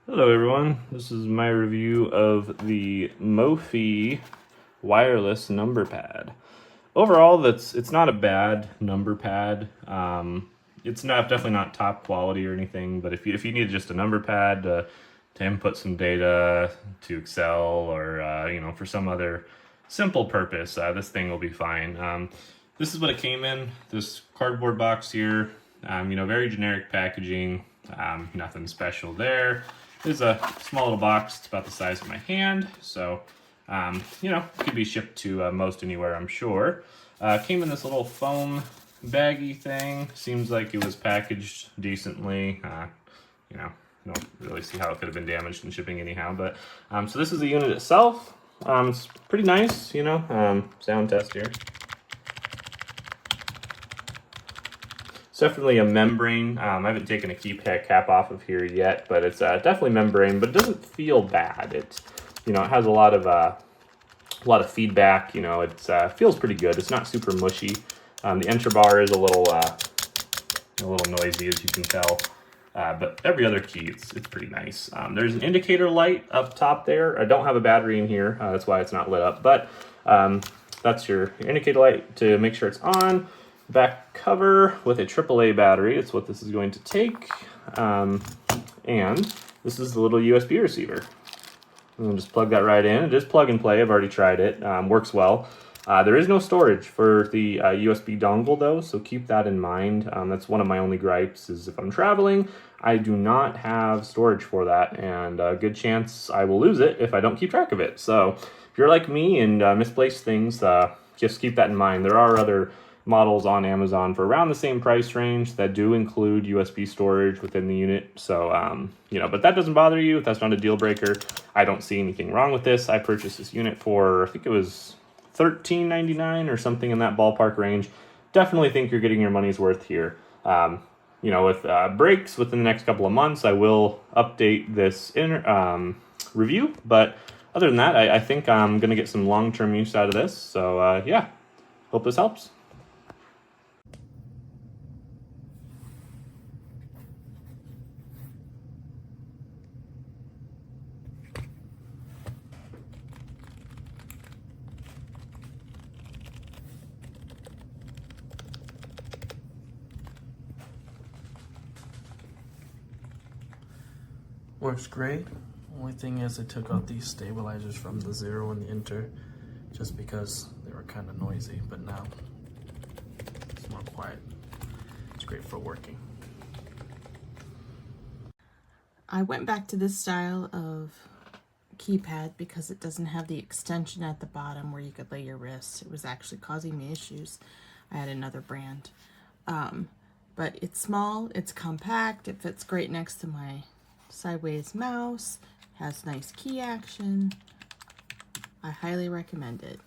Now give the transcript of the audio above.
Hello everyone, this is my review of the MOFII wireless number pad. Overall, it's not a bad number pad. It's definitely not top quality or anything, but if you need just a number pad to input some data to Excel or for some other simple purpose, this thing will be fine. This is what it came in, this cardboard box here. Very generic packaging, nothing special there. It's a small little box. It's about the size of my hand, so could be shipped to most anywhere, I'm sure. Came in this little foam baggy thing. Seems like it was packaged decently. Don't really see how it could have been damaged in shipping anyhow. But so this is the unit itself. It's pretty nice, sound test here. It's definitely a membrane. I haven't taken a Keycap off of here yet, but it's definitely membrane, but it doesn't feel bad. It has a lot of feedback. It feels pretty good. It's not super mushy. The enter bar is a little noisy, as you can tell, but every other key, it's pretty nice. There's an indicator light up top there. I don't have a battery in here, that's why it's not lit up, but that's your indicator light to make sure it's on. Back cover with a AAA battery. It's what this is going to take. And this is the little USB receiver. And just plug that right in. Just plug and play. I've already tried it. Works well. There is no storage for the USB dongle though, so keep that in mind. That's one of my only gripes is if I'm traveling, I do not have storage for that, and a good chance I will lose it if I don't keep track of it. So if you're like me and misplace things, just keep that in mind. There are other models on Amazon for around the same price range that do include USB storage within the unit. So, but that doesn't bother you. If that's not a deal breaker, I don't see anything wrong with this. I purchased this unit for, I think it was $13.99 or something in that ballpark range. Definitely think you're getting your money's worth here. With breaks within the next couple of months, I will update this review. But other than that, I think I'm going to get some long-term use out of this. So, yeah, hope this helps. Works great. Only thing is I took out these stabilizers from the 0 and the enter just because they were kind of noisy, but now it's more quiet. It's great for working. I went back to this style of keypad because it doesn't have the extension at the bottom where you could lay your wrist. It was actually causing me issues. I had another brand. But it's small, it's compact, it fits great next to my sideways mouse, has nice key action. I highly recommend it.